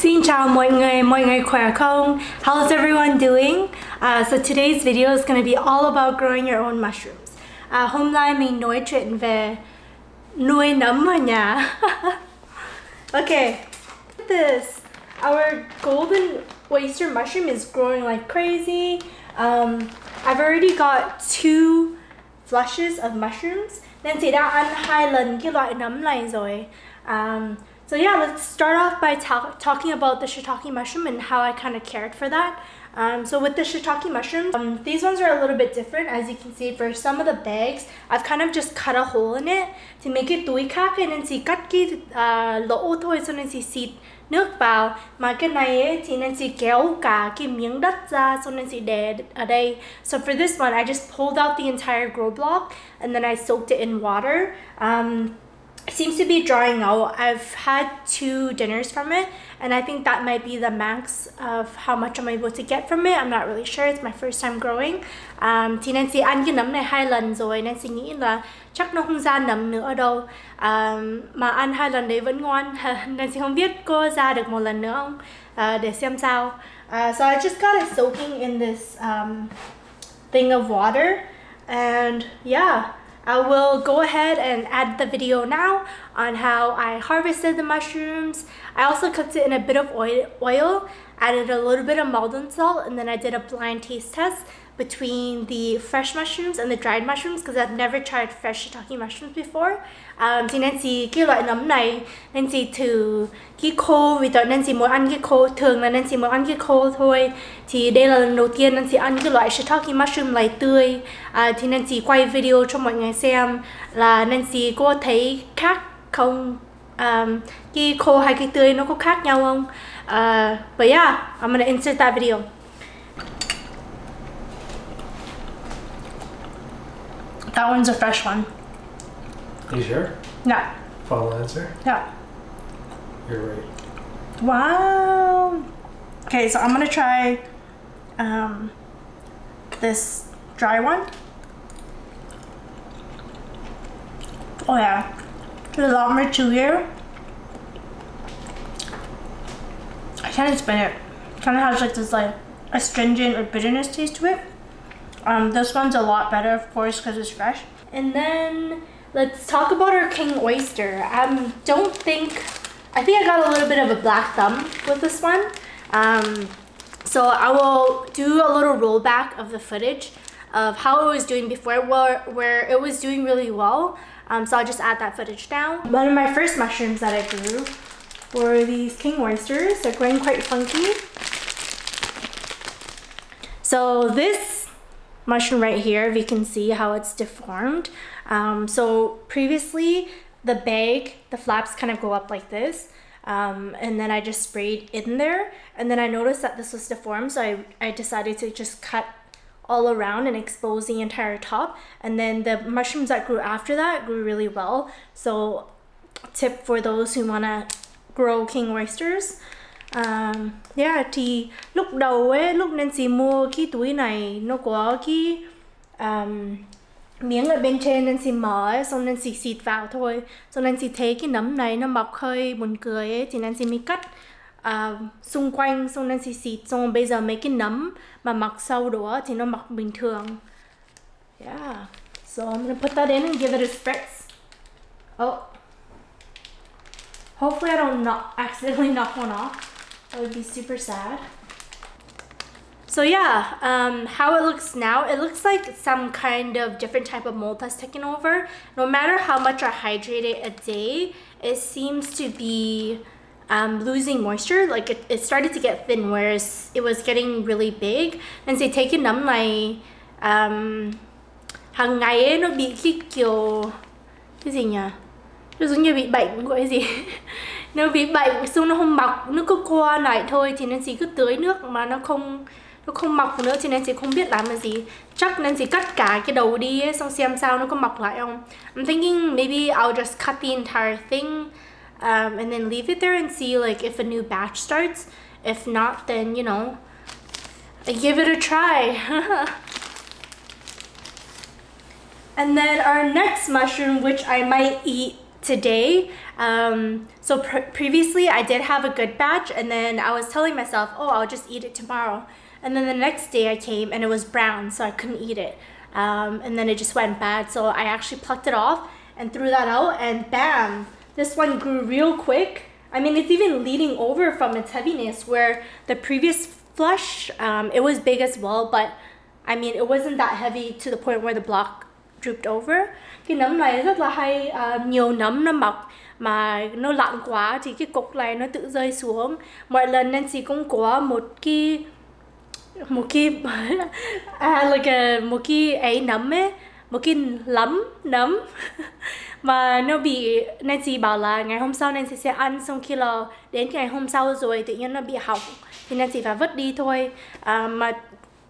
Xin chào mọi người khỏe không? How's everyone doing? So today's video is going to be all about growing your own mushrooms. Hôm nay mình nói chuyện về nuôi nấm ở nhà. Okay, look at this. Our golden oyster mushroom is growing like crazy. I've already got 2 flushes of mushrooms. Nên chị đã ăn 2 lần cái loại nấm này rồi. So yeah, let's start off by talking about the shiitake mushroom and how I kind of cared for that. So with the shiitake mushrooms, these ones are a little bit different. As you can see, for some of the bags, I've kind of just cut a hole in it to make it túi khác, nên chị cắt cái lỗ thôi, cho nên chị xịt nước vào. Mà cái này ấy, thì nên chị kéo cả cái miếng đất ra, cho nên chị để ở đây. So for this one, I just pulled out the entire grow block and then I soaked it in water. It seems to be drying out. I've had 2 dinners from it, and I think that might be the max of how much I'm able to get from it. I'm not really sure. It's my first time growing. Thì nên chị ăn cái nấm này 2 lần rồi, nên chị nghĩ là chắc nó không ra nấm nữa đâu. Mà ăn 2 lần đấy vẫn ngon, nên chị không biết có ra được 1 lần nữa không. Để xem sao. So I just got it soaking in this thing of water, and yeah. I will go ahead and add the video now on how I harvested the mushrooms. I also cooked it in a bit of oil, added a little bit of Maldon salt, and then I did a blind taste test between the fresh mushrooms and the dried mushrooms because I've never tried fresh shiitake mushrooms before. Thì nên chị cái loại nấm này nên chị thử cái khô, vì vậy nên chị muốn ăn cái khô, thường là nên chị muốn ăn cái khô thôi. Thì đây là lần đầu tiên nên chị ăn cái loại shiitake mushroom này tươi. Thì nên chị quay video cho mọi người xem là nên chị có thấy khác không, cái khô hay cái tươi nó có khác nhau không. But yeah, I'm gonna insert that video. That one's a fresh one. You sure? Yeah. Final answer? Yeah. You're right. Wow. Okay, so I'm gonna try this dry one. Oh yeah, it's a lot more chewier. I can't explain it. It kind of has like this like astringent or bitterness taste to it. This one's a lot better, of course, because it's fresh. And then let's talk about our king oyster. I think I got a little bit of a black thumb with this one. So I will do a little rollback of the footage of how it was doing before, where it was doing really well. So I'll just add that footage now. One of my first mushrooms that I grew were these king oysters. They're growing quite funky. So this mushroom right here, if you can see how it's deformed. So previously the bag, the flaps kind of go up like this, and then I just sprayed in there, and then I noticed that this was deformed, so I decided to just cut all around and expose the entire top, and then the mushrooms that grew after that grew really well. So tip for those who want to grow king oysters. Yeah, thì lúc đầu ấy, lúc nên chị mua cái túi này nó có cái miếng ở bên trên nên chị mở ấy, xong nên chị xịt vào thôi. Xong nên chị thấy cái nấm này nó mọc hơi buồn cười ấy, thì nên chị mới cắt xung quanh, xong nên chị xịt. Xong bây giờ mấy cái nấm mà mọc sâu đó thì nó mọc bình thường. Yeah, so I'm gonna put that in and give it a spritz. Oh, hopefully I don't accidentally knock one off. That would be super sad. So yeah, how it looks now, it looks like some kind of different type of mold has taken over. No matter how much I hydrate it a day, it seems to be losing moisture. Like it started to get thin, whereas it was getting really big. And so take cái nấm này hàng ngày ấy, nó bị cái kiểu cái gì nhỉ? Nó giống như bị bệnh gọi gì. Nó bị bệnh xong nó không mọc, nó cứ qua lại thôi, thì nên chị cứ tưới nước mà nó không mọc nữa, thì nên chị không biết làm cái gì. Chắc nên chị cắt cả cái đầu đi ấy, xong xem sao nó có mọc lại không. I'm thinking maybe I'll just cut the entire thing and then leave it there and see like if a new batch starts. If not, then you know, I give it a try. And then our next mushroom, which I might eat today. So previously I did have a good batch, and then I was telling myself, oh, I'll just eat it tomorrow. And then the next day I came and it was brown, so I couldn't eat it. And then it just went bad. So I actually plucked it off and threw that out, and bam, this one grew real quick. I mean, it's even leading over from its heaviness, where the previous flush, it was big as well, but I mean, it wasn't that heavy to the point where the block drooped over. Cái nấm này rất là hay, nhiều nấm nó mọc mà nó lặng quá thì cái cục này nó tự rơi xuống. Mọi lần Nancy cũng có một cái một cái ấy nấm ấy, một cái nấm mà nó bị, Nancy bảo là ngày hôm sau Nancy sẽ ăn, xong khi là đến ngày hôm sau rồi tự nhiên nó bị hỏng thì Nancy phải vứt đi thôi, mà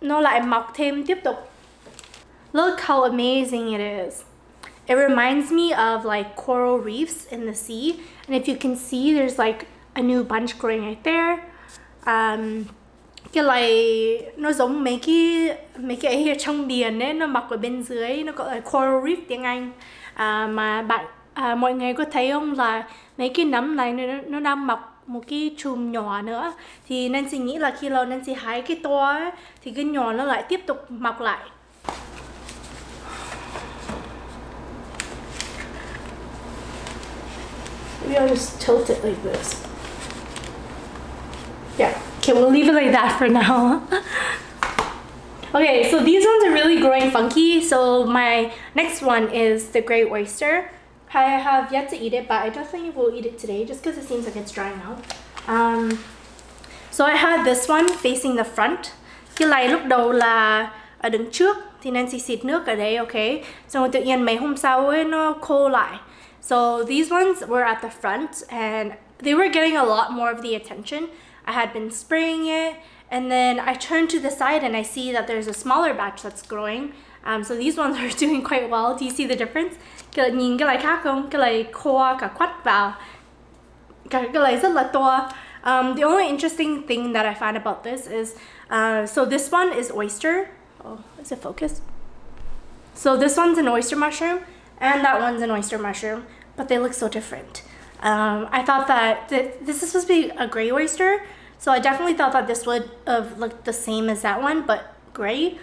nó lại mọc thêm tiếp tục. Look how amazing it is. It reminds me of like coral reefs in the sea, and if you can see, there's like a new bunch growing right there. Cái này nó giống mấy cái ấy ở trong biển ấy, nó mọc ở bên dưới, nó gọi là coral reef tiếng Anh. Mà mọi người có thấy không, là mấy cái nấm này nó đang mọc một cái chùm nhỏ nữa. Thì Nancy nghĩ là khi nào Nancy hái cái to ấy, thì cái nhỏ nó lại tiếp tục mọc lại. Maybe I'll just tilt it like this. Yeah, okay, we'll leave it like that for now. Okay, so these ones are really growing funky. So my next one is the gray oyster. I have yet to eat it, but I definitely will eat it today just because it seems like it's drying out. So I had this one facing the front. Cái này lúc đầu là ở đứng trước thì Nancy xịt nước ở đây, okay. So tự nhiên mấy hôm sau ấy nó khô lại. So these ones were at the front and they were getting a lot more of the attention. I had been spraying it, and then I turned to the side and I see that there's a smaller batch that's growing. So these ones are doing quite well. Do you see the difference? Nhìn cái này khác không? Cái này khô cả quắt vào. Cái này rất là to. The only interesting thing that I find about this is, so this one is oyster. Oh, is it focused? So this one's an oyster mushroom, and that one's an oyster mushroom, but they look so different. I thought that this is supposed to be a gray oyster, so I definitely thought that this would have looked the same as that one, but gray.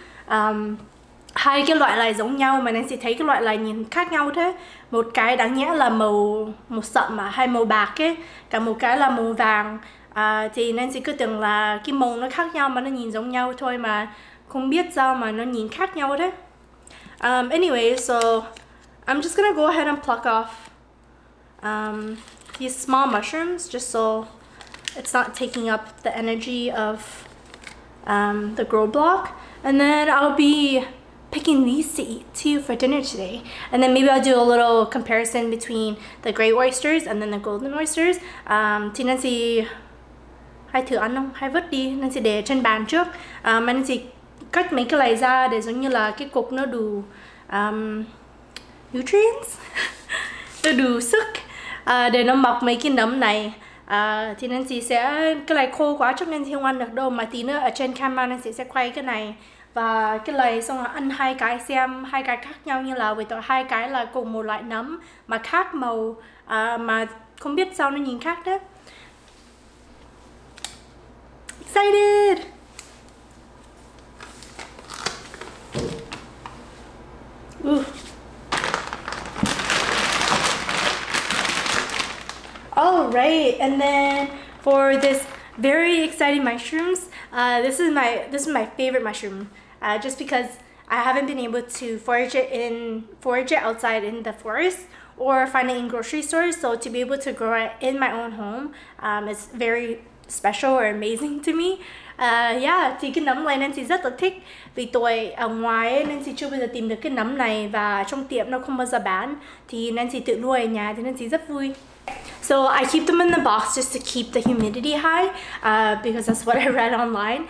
Hai cái loại này giống nhau mà nên sẽ thấy cái loại này nhìn khác nhau thế. Một cái đáng nhẽ là màu sậm mà hay màu bạc ấy, cả một cái là màu vàng. Thì nên sẽ cứ tưởng là cái màu nó khác nhau mà nó nhìn giống nhau thôi, mà không biết sao mà nó nhìn khác nhau thế. Anyway, so I'm just gonna go ahead and pluck off these small mushrooms just so it's not taking up the energy of the grow block, and then I'll be picking these to eat too for dinner today. And then maybe I'll do a little comparison between the gray oysters and then the golden oysters. Thì Nancy hay thử ăn không? Hay vứt đi, Nancy để trên bàn trước. Mà Nancy cắt mấy cái này ra để giống như là cái cục nó đủ nutrients, nó đủ sức để nó mọc mấy cái nấm này. Thì Nancy sẽ, cái này khô quá chắc Nancy không ăn được đâu, mà tí nữa ở trên camera Nancy sẽ quay cái này và cái này xong rồi ăn hai cái, xem hai cái khác nhau như là, với tội hai cái là cùng một loại nấm mà khác màu, mà không biết sao nó nhìn khác đấy. Excited! Alright, and then for this very exciting mushrooms, this is my favorite mushroom, just because I haven't been able to forage it outside in the forest or find it in grocery stores. So to be able to grow it in my own home is very special or amazing to me. Yeah, thì cái nấm này Nancy rất là thích, vì tuổi ở ngoài ấy, Nancy chưa bao giờ tìm được cái nấm này và trong tiệm nó không bao giờ bán, thì Nancy tự nuôi ở nhà thì Nancy rất vui. So I keep them in the box just to keep the humidity high, because that's what I read online.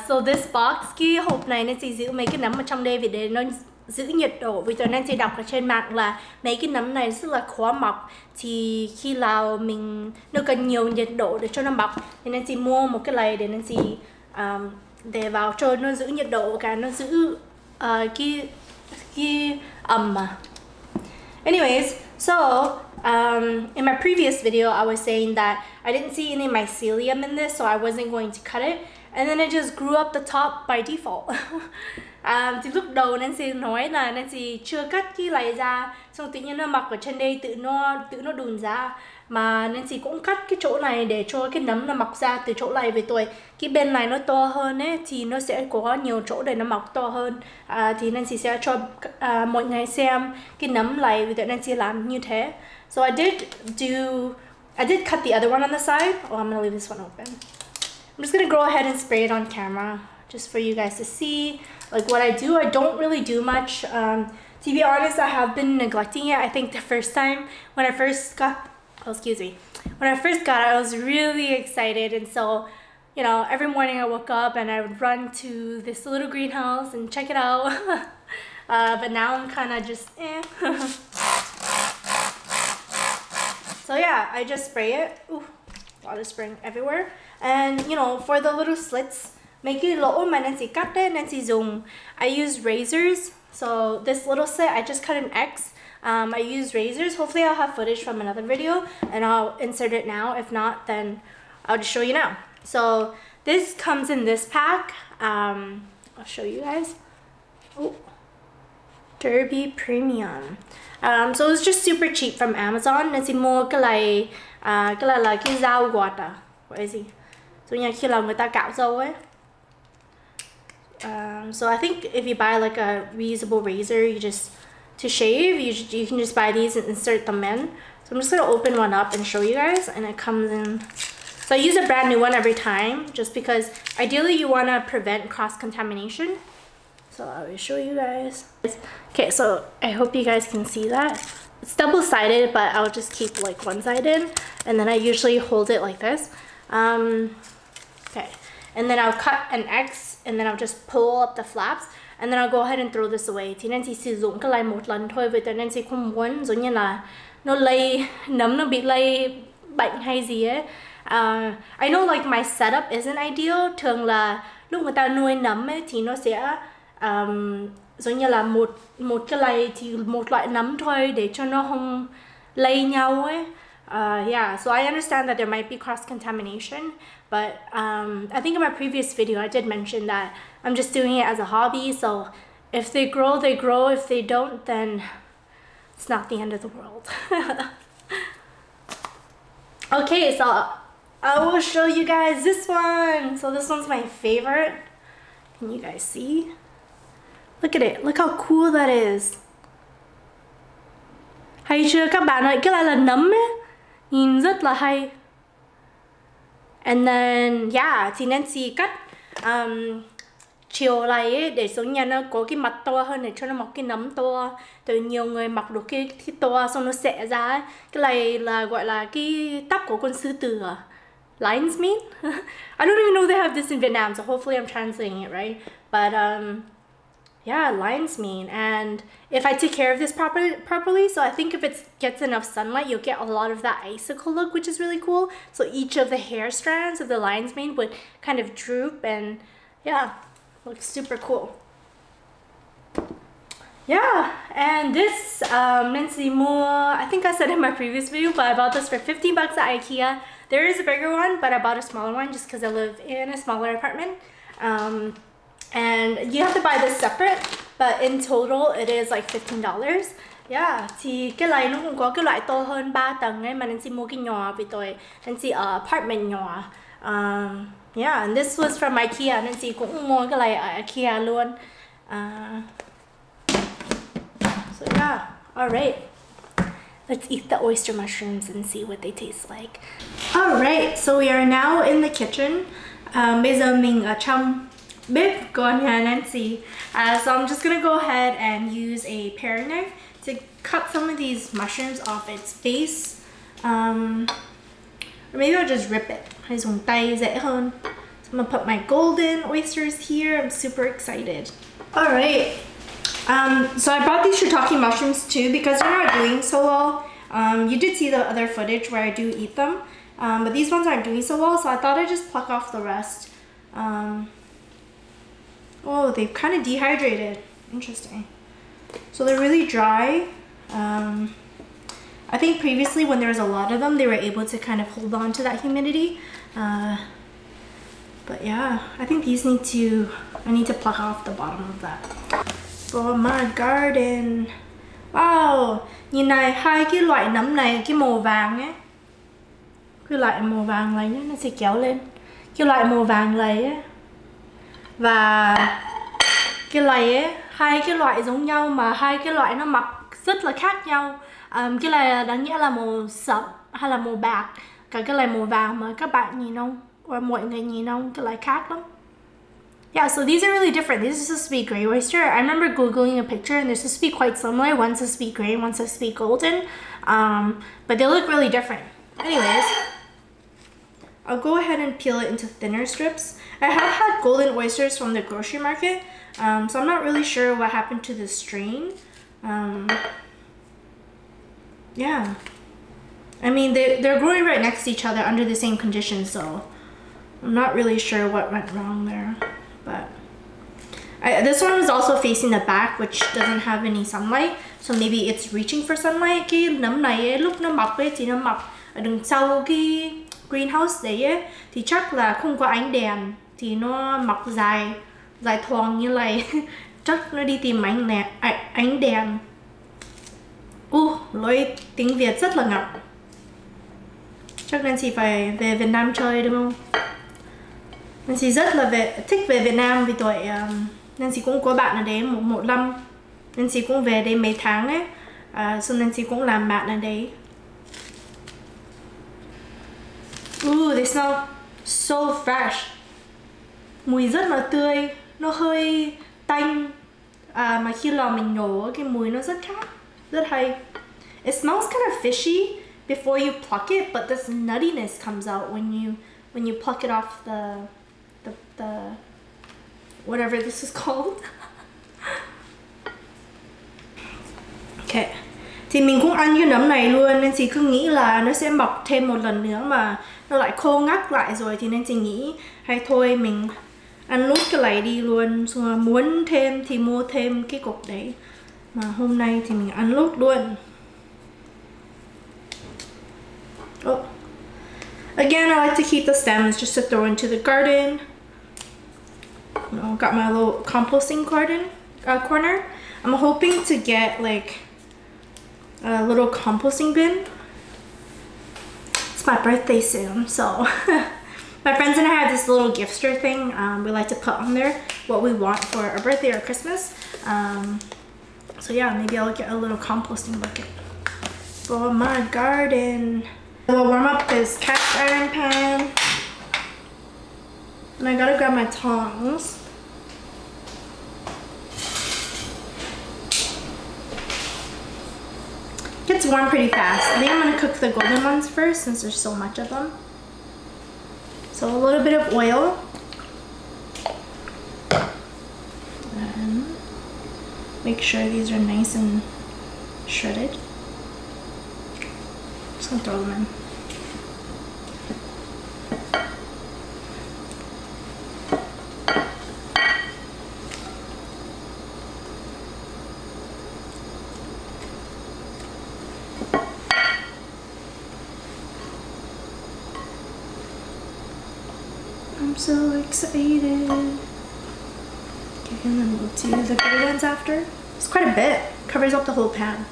So this box, cái hộp này Nancy giữ mấy cái nấm ở trong đây vì để nó giữ nhiệt độ. Vì tôi Nancy đọc ở trên mạng là mấy cái nấm này rất là khó mọc, thì khi nào nó cần nhiều nhiệt độ để cho nó mọc thì Nancy mua một cái này để Nancy để vào cho nó giữ nhiệt độ, cả nó giữ cái ẩm mà. Anyways, so In my previous video, I was saying that I didn't see any mycelium in this, so I wasn't going to cut it. And then it just grew up the top by default. Thì lúc đầu Nancy nói là Nancy chưa cắt cái này ra, xong tự nhiên nó mọc ở trên đây tự nó đùn ra. Mà Nancy cũng cắt cái chỗ này để cho cái nấm nó mọc ra từ chỗ này về tuổi. Cái bên này nó to hơn ấy, thì nó sẽ có nhiều chỗ để nó mọc to hơn. Thì Nancy sẽ cho mọi người xem cái nấm này vì tụi Nancy làm như thế. So I did cut the other one on the side. Oh, I'm gonna leave this one open. I'm just gonna go ahead and spray it on camera just for you guys to see like what I do. I don't really do much. To be honest, I have been neglecting it. I think the first time when I first got, when I first got it, I was really excited, and so, you know, every morning I woke up and I would run to this little greenhouse and check it out. But now I'm kind of just So yeah, I just spray it. Ooh, a lot of spraying everywhere. And you know, for the little slits, mấy cái lỗ mà Nancy cắt đấy, Nancy dùng, I use razors. So this little slit, I just cut an X. I use razors. Hopefully I'll have footage from another video and I'll insert it now. If not, then I'll just show you now. So this comes in this pack. I'll show you guys. Oh, Derby Premium. So it's just super cheap from Amazon. Nancy mua cái này là cái dao gọt à? What is it? So nhà khi là người ta cạo râu ấy. So I think if you buy like a reusable razor, you just to shave, you can just buy these and insert them in. So I'm just gonna open one up and show you guys, and it comes in. So I use a brand new one every time, just because ideally you want to prevent cross-contamination. So I will show you guys. Okay, so I hope you guys can see that. It's double-sided, but I'll just keep like one side in, and then I usually hold it like this. Okay, and then I'll cut an X, and then I'll just pull up the flaps, and then I'll go ahead and throw this away. Thì Nancy sử dụng cái này một lần thôi, vì tại Nancy không muốn giống như là nó lây nấm, nó bị lây bệnh hay gì ấy. I know like my setup isn't ideal. Thường là lúc người ta nuôi nấm ấy thì nó sẽ giống như là một cái này thì một loại nấm thôi để cho nó không lây nhau ấy. Yeah, so I understand that there might be cross-contamination, but I think in my previous video I did mention that I'm just doing it as a hobby, so if they grow, they grow. If they don't, then it's not the end of the world. Okay, so I will show you guys this one. So this one's my favorite. Can you guys see? Look at it. Look how cool that is. Hay chưa các bạn ơi? Cái này là nấm ấy. Nhìn rất là hay. And then, yeah, thì Nancy cắt chiều này ấy, để giống như nó có cái mặt to hơn để cho nó mọc cái nấm to. Từ nhiều người mọc được cái to xong nó xẻ ra ấy. Cái này là gọi là cái tóc của con sư tử à? Lion's mane? I don't even know they have this in Vietnam, so hopefully I'm translating it right. But yeah, lion's mane. And if I take care of this properly, so I think if it gets enough sunlight, you'll get a lot of that icicle look, which is really cool. So each of the hair strands of the lion's mane would kind of droop, and yeah, looks super cool. Yeah, and this Nancy Moore, I think I said in my previous video, but I bought this for 50 bucks at IKEA. There is a bigger one, but I bought a smaller one just because I live in a smaller apartment. And you have to buy this separate, but in total it is like $15. Yeah, thì cái này nó cũng có cái loại to hơn 3 tầng ấy, mà Nancy mua cái nhỏ vì tôi Nancy ở apartment nhỏ. Yeah, and this was from IKEA. Nancy cũng mua cái này ở IKEA luôn. So yeah, alright. Let's eat the oyster mushrooms and see what they taste like. Alright, so we are now in the kitchen. Bây giờ mình ở trong bếp của nhà Nancy. So I'm just gonna go ahead and use a paring knife to cut some of these mushrooms off its base. Or maybe I'll just rip it. Hay dùng tay dễ hơn. So I'm gonna put my golden oysters here. I'm super excited. Alright. So I brought these shiitake mushrooms too because they're not doing so well. You did see the other footage where I do eat them. But these ones aren't doing so well, so I thought I'd just pluck off the rest. Oh, they've kind of dehydrated. Interesting. So they're really dry. I I think previously when there was a lot of them, they were able to kind of hold on to that humidity. But yeah, I think these I need to pluck off the bottom of that. For my garden. Wow, nhìn này, hai cái loại nấm này, cái màu vàng ấy. Cái loại màu vàng này nó sẽ kéo lên. Cái loại màu vàng này ấy. Và cái này ấy, hai cái loại giống nhau mà hai cái loại nó mọc rất là khác nhau. Cái này đáng nghĩa là màu sậm hay là màu bạc. Còn cái này màu vàng mà các bạn nhìn không? Hoặc mọi người nhìn không? Cái này khác lắm. Yeah, so these are really different. These are supposed to be gray oyster. I remember Googling a picture and they're supposed to be quite similar. One's supposed to be gray, one's supposed to be golden. But they look really different. Anyways, I'll go ahead and peel it into thinner strips. I have had golden oysters from the grocery market, so I'm not really sure what happened to the strain. Yeah. I mean, they're growing right next to each other under the same conditions, so I'm not really sure what went wrong there. But this one was also facing the back, which doesn't have any sunlight, so maybe it's reaching for sunlight. Cái nấm này ấy, lúc nó mọc ấy thì nó mọc ở đằng sau cái greenhouse đấy ấy, thì chắc là không có ánh đèn thì nó mọc dài thoáng như này. Chắc nó đi tìm ánh đèn. Lỗi tiếng Việt rất là ngập. Chắc Nancy phải về Việt Nam chơi đúng không? Nancy rất là thích về Việt Nam vì tuổi Nancy cũng có bạn ở đấy một năm. Nancy cũng về đây mấy tháng ấy. So Nancy cũng làm bạn ở đấy. They smell so fresh. Mùi rất là tươi. Nó hơi tanh. Mà khi lò mình nhổ cái mùi nó rất khác. Rất hay. It smells kind of fishy before you pluck it, but this nuttiness comes out when you pluck it off the whatever this is called. Okay. Thì mình cũng ăn cái nấm này luôn nên chị cứ nghĩ là nó sẽ mọc thêm một lần nữa mà nó lại khô ngắt lại rồi, thì nên chị nghĩ hay thôi mình ăn nốt cái này đi luôn, xong rồi muốn thêm thì mua thêm cái cục đấy, mà hôm nay thì mình ăn nốt luôn. Again, I like to keep the stems just to throw into the garden. Got my little composting corner. I'm hoping to get like a little composting bin. It's my birthday soon, so my friends and I have this little giftster thing. We like to put on there what we want for our birthday or Christmas. So yeah, maybe I'll get a little composting bucket for my garden. We'll warm up this cast iron pan. And I gotta grab my tongs. Gets warm pretty fast. I think I'm gonna cook the golden ones first since there's so much of them. So a little bit of oil. And make sure these are nice and shredded. Just gonna throw them in. I'm so excited. Okay, and then we'll do the gray ones after. It's quite a bit. Covers up the whole pan.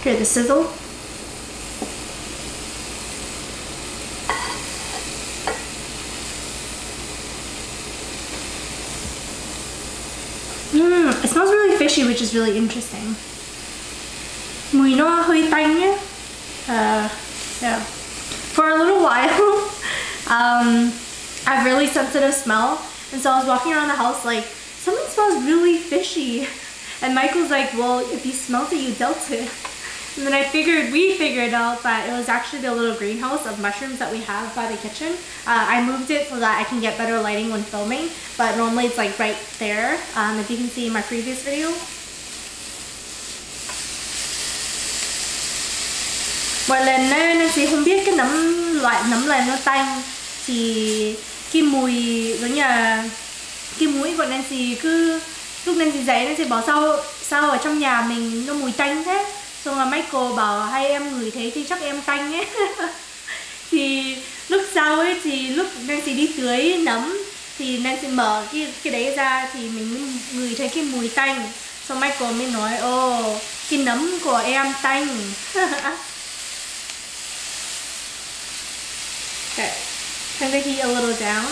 Hear the sizzle. It smells really fishy, which is really interesting. Mùi nó hơi tanh nhé. Yeah. For a little while, I have really sensitive smell, and so I was walking around the house like, something smells really fishy. And Michael's like, well, if you smelled it, you dealt it. And then we figured out that it was actually the little greenhouse of mushrooms that we have by the kitchen. I moved it so that I can get better lighting when filming, but normally it's like right there, if you can see in my previous video. Mỗi lần nên chị không biết cái loại nấm này nó tanh, thì cái mùi giống như là cái mũi của Nancy cứ lúc Nancy dậy Nancy bảo sao ở trong nhà mình nó mùi tanh thế, xong rồi Michael bảo hai em ngửi thấy thì chắc em tanh ấy. Thì lúc sau ấy thì lúc Nancy đi tưới nấm thì Nancy mở cái đấy ra thì mình ngửi thấy cái mùi tanh, xong Michael mới nói cái nấm của em tanh. Okay, turn the heat a little down.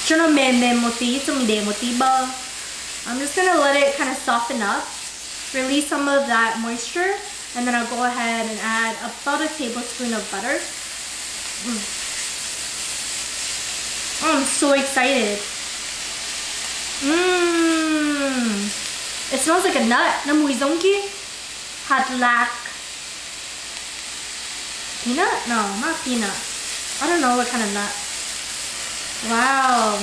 Cho nó mềm một tí, xong mình để một tí bơ. I'm just gonna let it kind of soften up, release some of that moisture, and then I'll go ahead and add about a tablespoon of butter. Oh, I'm so excited. It smells like a nut. Nó mùi giống cái hạt lạc. Peanut? No, not peanut. I don't know what kind of nut. Wow.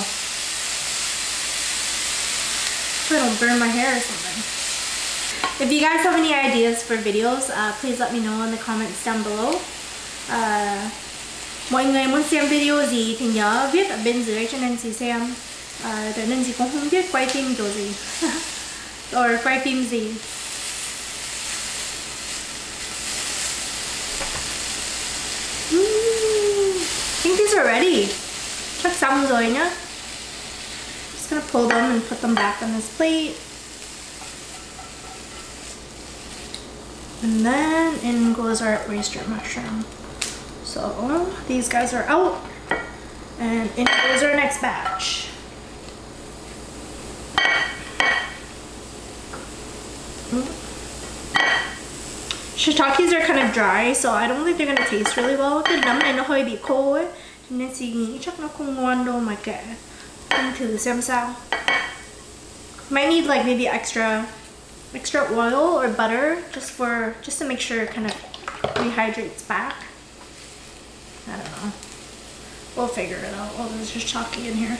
So I don't burn my hair or something. If you guys have any ideas for videos, please let me know in the comments down below. Mọi người muốn xem video gì thì nhớ viết ở bên dưới cho Nancy xem. Tại Nancy cũng không biết quay phim kiểu gì. Or quay phim gì. I think these are ready. Chắc xong rồi nhá. Just gonna pull them and put them back on this plate. And then in goes our oyster mushroom. So these guys are out, and in goes our next batch. Shiitakes are kind of dry, so I don't think they're gonna taste really well. Cái nấm này nó hơi bị khô ấy, nên chị nghĩ chắc nó không ngon đâu mà kệ. Mình thử xem sao. Might need like maybe extra oil or butter just to make sure it kind of rehydrates back. I don't know. We'll figure it out. Oh, there's just chalky in here.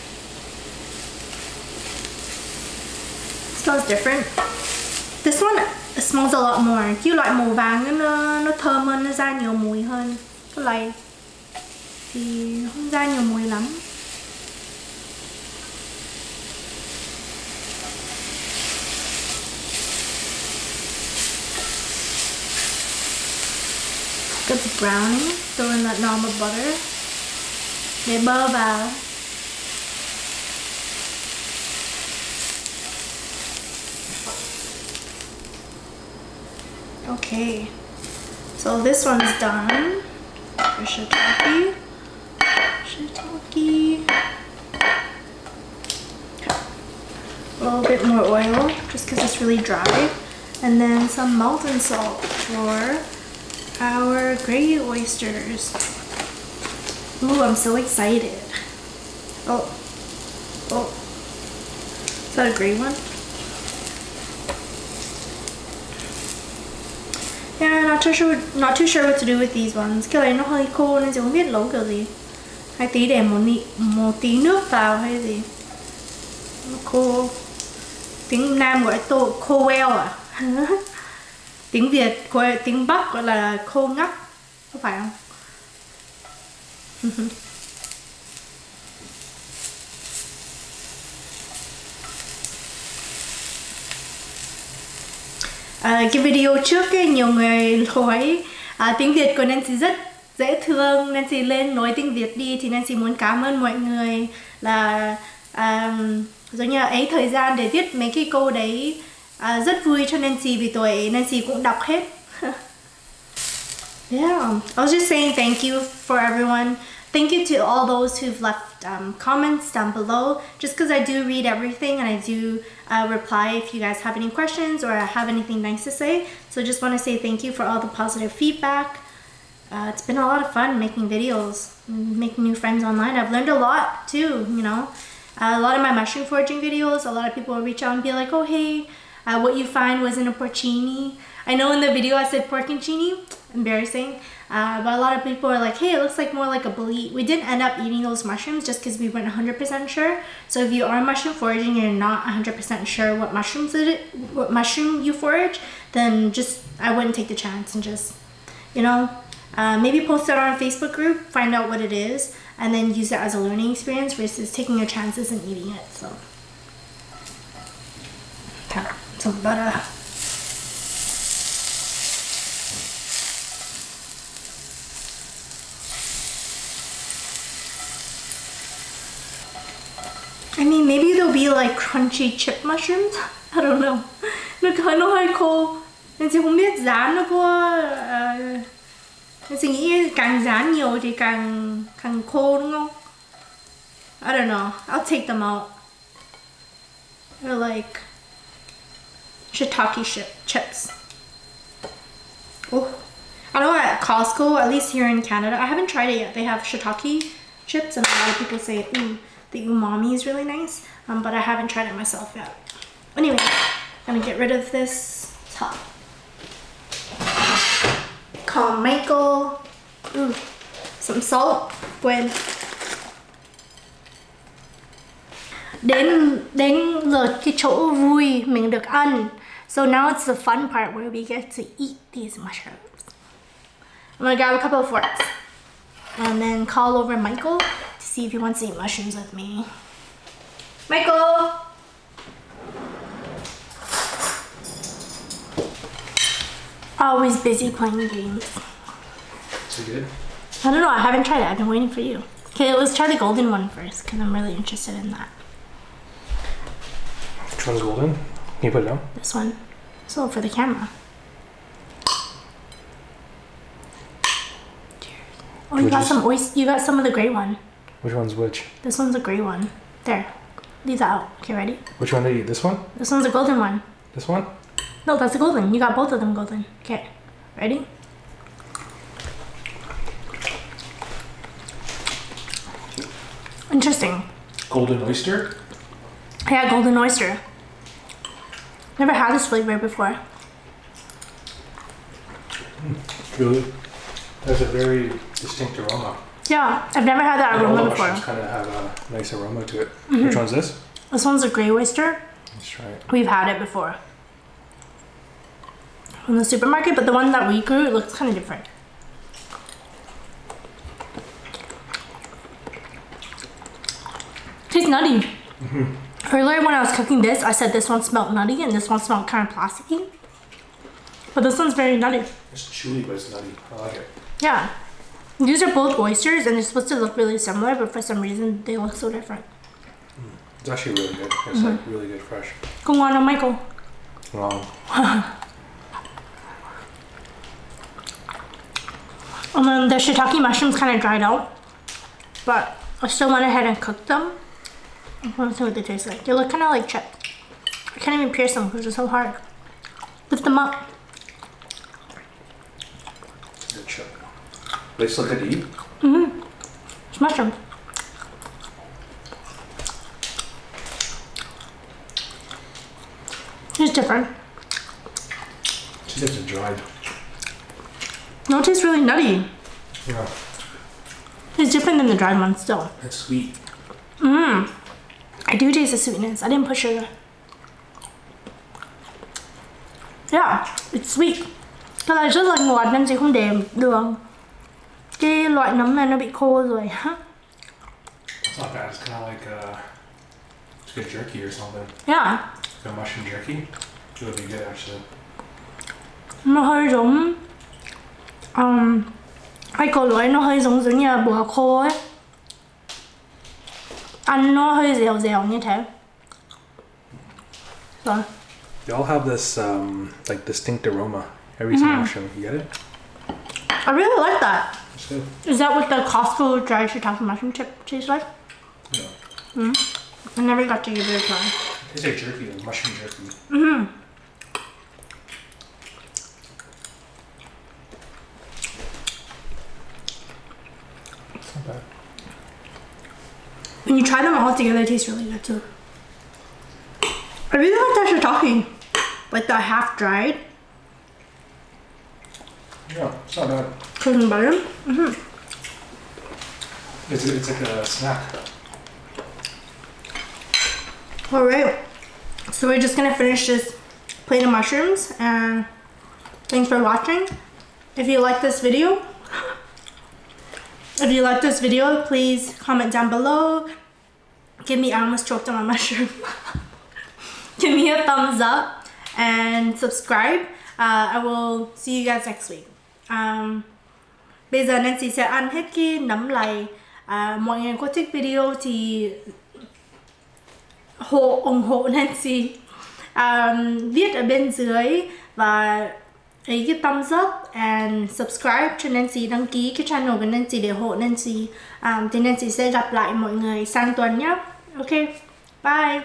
It smells different. This one smells a lot more. Cái loại màu vàng nó thơm hơn, nó ra nhiều mùi hơn. Cái loại thì không ra nhiều mùi lắm. Get the browning, throw in that knob of butter. Để bơ vào. Okay, so this one's done. For shiitake. A little bit more oil, just because it's really dry. And then some molten salt for our gray oysters. Ooh, I'm so excited. Oh. Is that a gray one? Yeah, not too sure what to do with these ones. Cái này nó hơi khô nên chị không biết nấu kiểu gì. Hay tí để một tí nước vào hay gì. Nó khô. Tiếng Nam gọi khô queo à? Tiếng Việt, tiếng Bắc gọi là khô ngắt. Có phải không? Cái video trước ấy, nhiều người nói tiếng Việt của Nancy rất dễ thương. Nancy lên nói tiếng Việt đi. Thì Nancy muốn cảm ơn mọi người là giống như ấy thời gian để viết mấy cái câu đấy. Rất vui cho Nancy vì tuổi Nancy cũng đọc hết. Yeah, I was just saying thank you for everyone. Thank you to all those who've left comments down below. Just because I do read everything and I do reply if you guys have any questions or have anything nice to say. So just want to say thank you for all the positive feedback. It's been a lot of fun making videos, making new friends online. I've learned a lot too, you know. A lot of my mushroom foraging videos, a lot of people will reach out and be like, oh hey, what you find wasn't a porcini. I know in the video I said porcini, embarrassing. But a lot of people are like, hey, it looks like more like a bolete. We didn't end up eating those mushrooms just because we weren't 100% sure. So if you are mushroom foraging and you're not 100% sure what mushroom you forage, then I wouldn't take the chance and just, you know, maybe post it on a Facebook group, find out what it is, and then use it as a learning experience versus taking your chances and eating it. So some butter. I mean, maybe they'll be like crunchy chip mushrooms. I don't know. Nó hơi khô. Nên chị không biết rán nó có. Nên chị nghĩ càng rán nhiều thì càng khô đúng không? I don't know. I'll take them out. They're like shiitake chips. Oh, I know at Costco, at least here in Canada, I haven't tried it yet. They have shiitake chips, and a lot of people say, ooh, the umami is really nice. But I haven't tried it myself yet. Anyway, I'm gonna get rid of this top. Call Michael. Ooh, some salt. When đến lượt cái chỗ vui mình được ăn. So now it's the fun part where we get to eat these mushrooms. I'm gonna grab a couple of forks and then call over Michael to see if he wants to eat mushrooms with me. Michael! Always busy playing games. Is it good? I don't know, I haven't tried it. I've been waiting for you. Okay, let's try the golden one first because I'm really interested in that. Which one's golden? Can you put it down? This one. So for the camera. Cheers. Oh, you got some oyster. You got some of the gray one. Which one's which? This one's a gray one. There. Leave that out. Okay, ready? Which one did you eat? This one? This one's a golden one. This one? No, that's a golden. You got both of them golden. Okay. Ready? Interesting. Golden oyster? Yeah, golden oyster. Never had this flavor before. Really? That's a very distinct aroma. Yeah, I've never had that And aroma all the before. mushrooms kind of have a nice aroma to it. Which one's this? This one's a gray oyster. Let's try it. We've had it before from the supermarket, but the one that we grew, it looks kind of different. Tastes nutty. Earlier when I was cooking this, I said this one smelled nutty and this one smelled kind of plasticky. But this one's very nutty. It's chewy, but it's nutty. I like it. Yeah. These are both oysters and they're supposed to look really similar, but for some reason they look so different. It's actually really good. It's like really good fresh. Kung ano, Michael? Wow. And then the shiitake mushrooms kind of dried out, but I still went ahead and cooked them. I want to see what they taste like. They look kind of like chips. I can't even pierce them because they're so hard. Lift them up. Good chip. They still good to eat? It's mushrooms. It's different. She said it's dried. No, it tastes really nutty. Yeah. It's different than the dried one still. It's sweet. I do taste the sweetness. I didn't put sugar. Yeah, it's sweet. Cái này rất là ngọt nên chị không để đường. Cái loại nấm này nó bị khô rồi. It's not bad. It's kind of like it's good jerky or something. Yeah. Like a mushroom jerky. It would be good actually. Nó hơi giống hay có loại nó hơi giống như là bò khô ấy. Ăn nó hơi dẻo dẻo như thế. Rồi. They all have this like distinct aroma. Every single mushroom. You get it? I really like that. It's good. Is that what the Costco dry shiitake mushroom chip tastes like? Yeah. I never got to give it a try. It's like jerky, like mushroom jerky. It's not bad. When you try them all together, it tastes really good too. I really like that shiitake. Like the half dried. Yeah, it's not bad. Cooking butter. It's like a snack. Alright. So we're just gonna finish this plate of mushrooms and thanks for watching. If you like this video, please comment down below. I almost choked on my mushroom. Give me a thumbs up and subscribe. I will see you guys next week. Bây giờ Nancy sẽ ăn hết cái nấm lầy. Mọi người có thích video thì ủng hộ Nancy. Viết ở bên dưới và ấy cái thumbs up and subscribe cho Nancy, đăng ký cái channel của Nancy để ủng hộ Nancy. Thì Nancy sẽ gặp lại mọi người sang tuần nhé. Ok, bye.